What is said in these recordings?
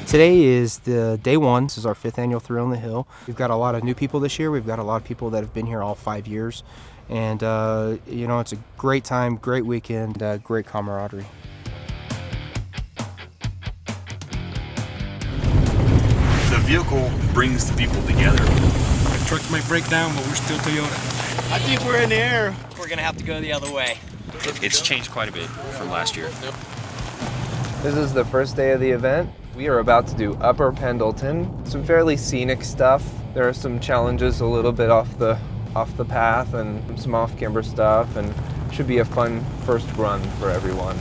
Today is the day one. This is our 5th annual Thrill on the Hill. We've got a lot of new people this year. We've got a lot of people that have been here all 5 years. And, it's a great time, great weekend, great camaraderie. The vehicle brings the people together. The trucks might break down, but we're still Toyota. I think we're in the air. We're gonna have to go the other way. It's changed quite a bit from last year. Yep. This is the first day of the event. We are about to do Upper Pendleton, some fairly scenic stuff. There are some challenges a little bit off the path and some off-camber stuff, and should be a fun first run for everyone.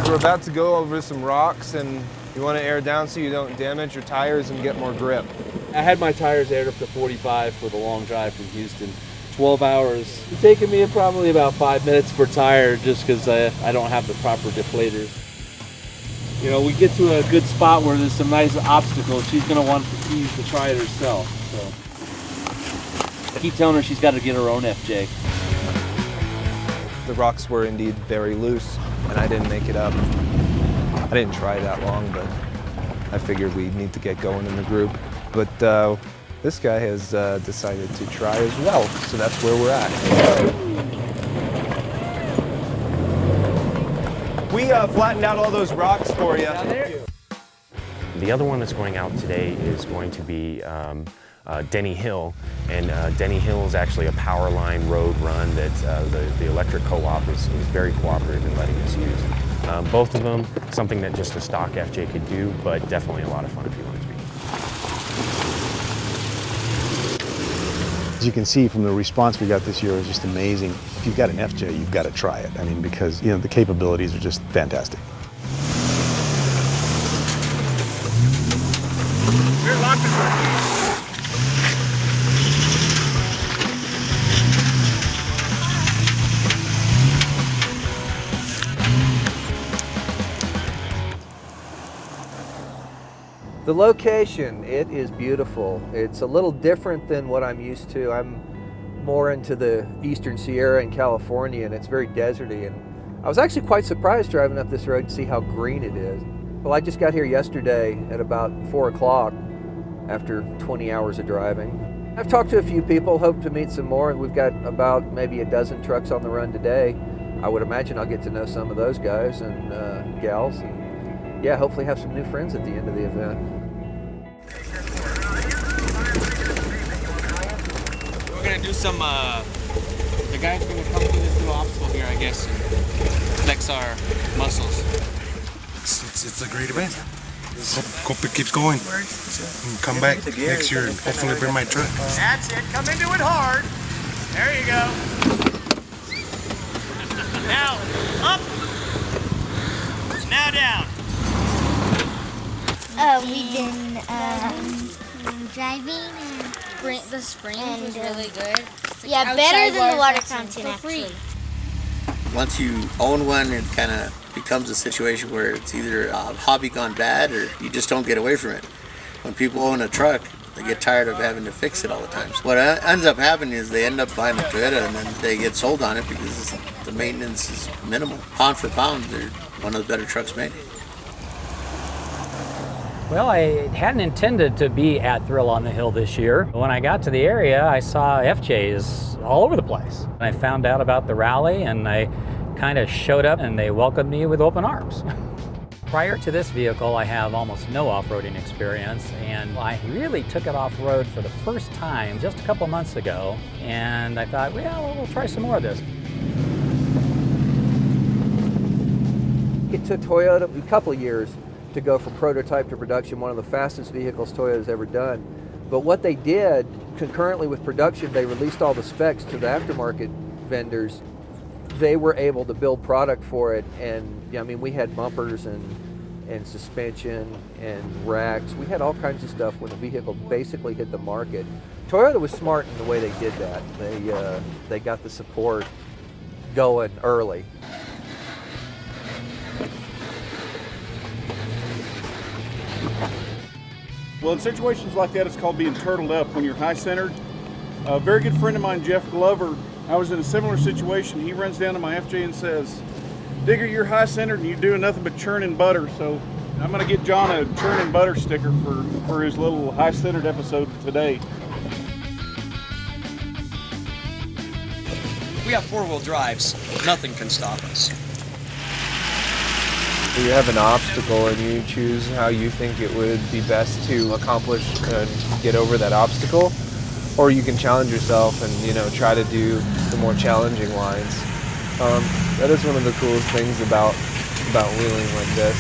We're about to go over some rocks, and you want to air down so you don't damage your tires and get more grip. I had my tires aired up to 45 for the long drive from Houston. 12 hours. It's taken me probably about 5 minutes per tire just because I don't have the proper deflators. You know, we get to a good spot where there's some nice obstacles. She's going to want to use to try it herself. So I keep telling her she's got to get her own FJ. The rocks were indeed very loose, and I didn't make it up. I didn't try that long, but I figured we'd need to get going in the group. But this guy has decided to try as well, so that's where we're at. We flattened out all those rocks for you. The other one that's going out today is going to be Denny Hill, and Denny Hill is actually a power line road run that the electric co-op is very cooperative in letting us use. Both of them, something that just a stock FJ could do, but definitely a lot of fun if you want to be. As you can see from the response we got this year, is just amazing. If you've got an FJ, you've got to try it. I mean, because the capabilities are just fantastic. We're locked. The location, it is beautiful. It's a little different than what I'm used to. I'm more into the Eastern Sierra in California, and it's very deserty. And I was actually quite surprised driving up this road to see how green it is. Well, I just got here yesterday at about 4 o'clock after 20 hours of driving. I've talked to a few people, hope to meet some more, and we've got about maybe a dozen trucks on the run today. I would imagine I'll get to know some of those guys and gals, and yeah, hopefully have some new friends at the end of the event. We're gonna do some, the guy's gonna come through this little obstacle here, I guess, and flex our muscles. It's a great event. Hope it keeps going. And come back next year and hopefully bring my truck. That's it. Come into it hard. There you go. Now up. Now down. We've been driving and the springs was really good. Yeah, better than the water fountain actually. Once you own one, it kind of becomes a situation where it's either a hobby gone bad or you just don't get away from it. When people own a truck, they get tired of having to fix it all the time. So what ends up happening is they end up buying a Toyota and then they get sold on it because the maintenance is minimal. Pound for pound, they're one of the better trucks made. Well, I hadn't intended to be at Thrill on the Hill this year. When I got to the area, I saw FJs all over the place. I found out about the rally and I kind of showed up and they welcomed me with open arms. Prior to this vehicle, I have almost no off-roading experience, and I really took it off-road for the first time just a couple months ago, and I thought, well, we'll try some more of this. It took Toyota a couple of years to go from prototype to production, one of the fastest vehicles Toyota's ever done. But what they did, concurrently with production, they released all the specs to the aftermarket vendors. They were able to build product for it, and I mean, we had bumpers and suspension and racks. We had all kinds of stuff when the vehicle basically hit the market. Toyota was smart in the way they did that. They got the support going early. Well, in situations like that, it's called being turtled up when you're high-centered. A very good friend of mine, Jeff Glover, I was in a similar situation. He runs down to my FJ and says, "Digger, you're high-centered and you're doing nothing but churning butter, so I'm gonna get John a churn and butter sticker for his little high-centered episode today. We have four-wheel drives. Nothing can stop us. You have an obstacle and you choose how you think it would be best to accomplish and get over that obstacle, or you can challenge yourself and try to do the more challenging lines. That is one of the coolest things about wheeling like this.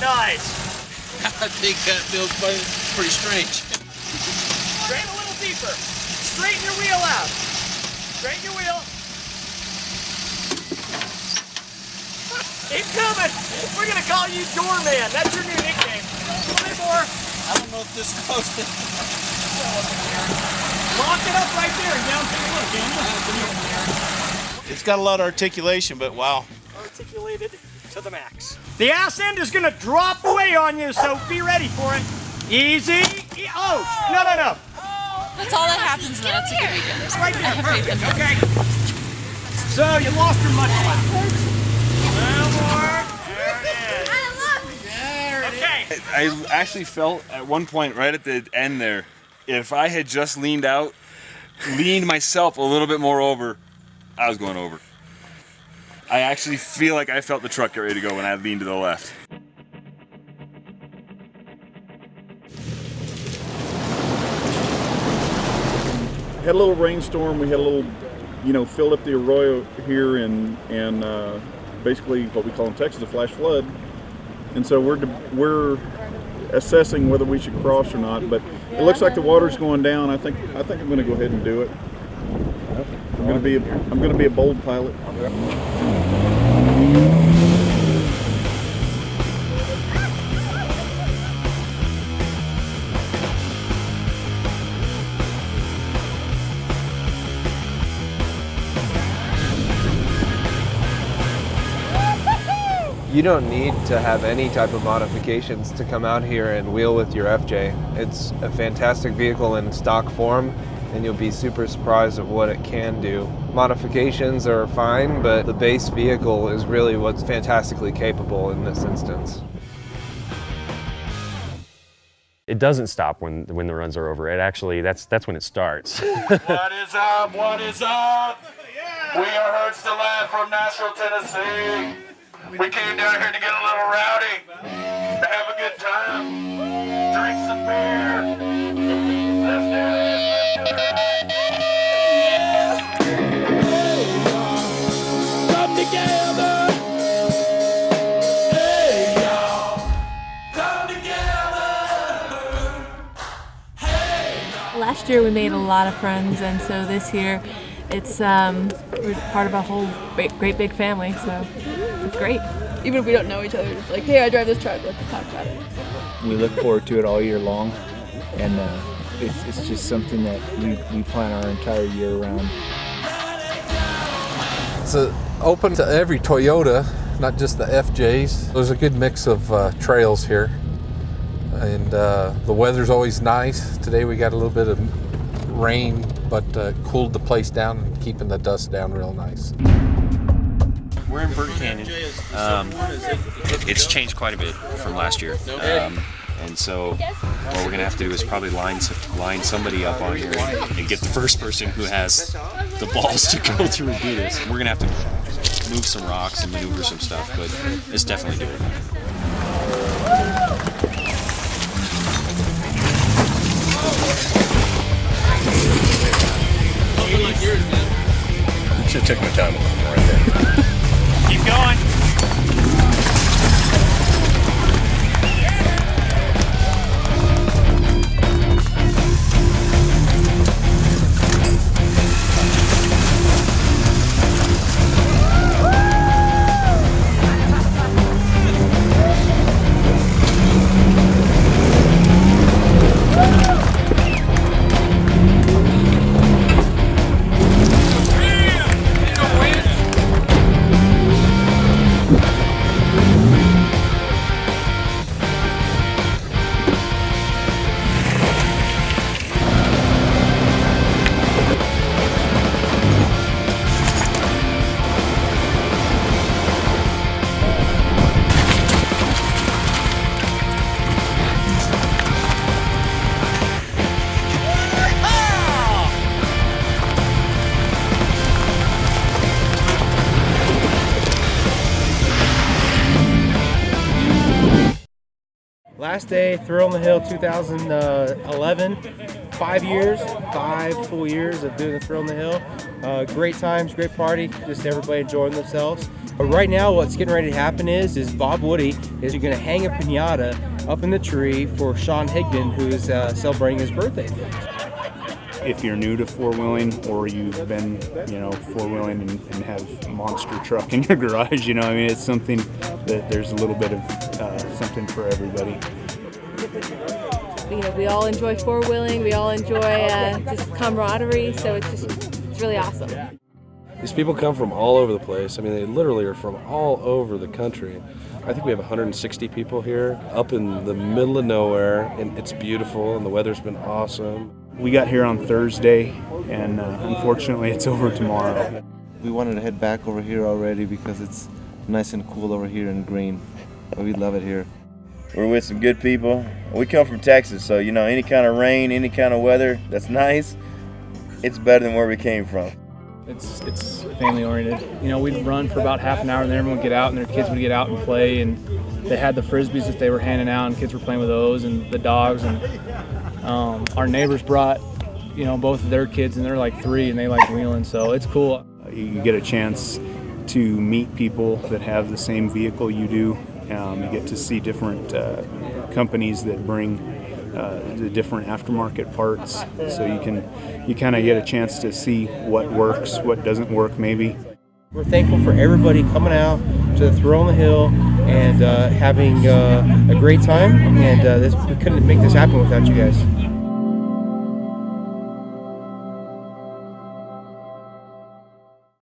Nice. I think that feels pretty strange. Drain a little deeper. Straighten your wheel out. Straighten your wheel. Keep coming. We're going to call you Doorman. That's your new nickname. A little bit more. I don't know if this goes. Lock it up right there and down to the look, Daniel. It's got a lot of articulation, but wow. Articulated to the max. The ass end is going to drop away on you, so be ready for it. Easy. Oh, no. That's all that happens though. That's a good weekend. Right there, perfect. Okay. So you lost your much left. A little more. There it is. Okay. I actually felt at one point right at the end there, if I had just leaned myself a little bit more over, I was going over. I actually feel like I felt the truck get ready to go when I leaned to the left. Had a little rainstorm. We had a little, filled up the arroyo here and basically what we call in Texas a flash flood. And so we're assessing whether we should cross or not. But it looks like the water's going down. I think I'm going to go ahead and do it. I'm going to be a bold pilot. You don't need to have any type of modifications to come out here and wheel with your FJ. It's a fantastic vehicle in stock form, and you'll be super surprised of what it can do. Modifications are fine, but the base vehicle is really what's fantastically capable in this instance. It doesn't stop when the runs are over. It actually, that's when it starts. What is up? What is up? We are Hertz to Land from Nashville, Tennessee. We came down here to get a little rowdy, to have a good time, drink some beer. Let's do this. Come together. Hey, y'all. Come together. Hey. Last year we made a lot of friends, and so this year it's we're part of a whole great big family, so it's great. Even if we don't know each other, it's like, hey, I drive this truck, let's talk about it. We look forward to it all year long, and it's just something that we plan our entire year around. It's open to every Toyota, not just the FJs. There's a good mix of trails here, and the weather's always nice. Today we got a little bit of rain, but cooled the place down and keeping the dust down real nice. We're in Burke Canyon. It's changed quite a bit from last year. And so what we're going to have to do is probably line somebody up on here and get the first person who has the balls to go through and do this. We're going to have to move some rocks and maneuver some stuff, but it's definitely doable. Should have took my time right there. Keep going. Last day, Thrill on the Hill 2011. 5 years, 5 full years of doing the Thrill on the Hill. Great times, great party, just everybody enjoying themselves. But right now, what's getting ready to happen is Bob Woody is going to hang a piñata up in the tree for Sean Higdon, who is celebrating his birthday. If you're new to four-wheeling, or you've been, four-wheeling and have a monster truck in your garage, it's something that there's a little bit of something for everybody. We all enjoy four-wheeling, we all enjoy just camaraderie, so it's really awesome. These people come from all over the place. I mean, they literally are from all over the country. I think we have 160 people here, up in the middle of nowhere, and it's beautiful, and the weather's been awesome. We got here on Thursday, and unfortunately it's over tomorrow. We wanted to head back over here already because it's nice and cool over here in green. We love it here. We're with some good people. We come from Texas, so any kind of rain, any kind of weather that's nice, it's better than where we came from. It's family oriented. We'd run for about half an hour and then everyone would get out and their kids would get out and play, and they had the frisbees that they were handing out and kids were playing with those and the dogs, and our neighbors brought both of their kids, and they're like 3 and they like wheeling, so it's cool. You get a chance to meet people that have the same vehicle you do. You get to see different companies that bring the different aftermarket parts, so you kind of get a chance to see what works, what doesn't work maybe. We're thankful for everybody coming out to the Thrill on the Hill and having a great time, and we couldn't make this happen without you guys.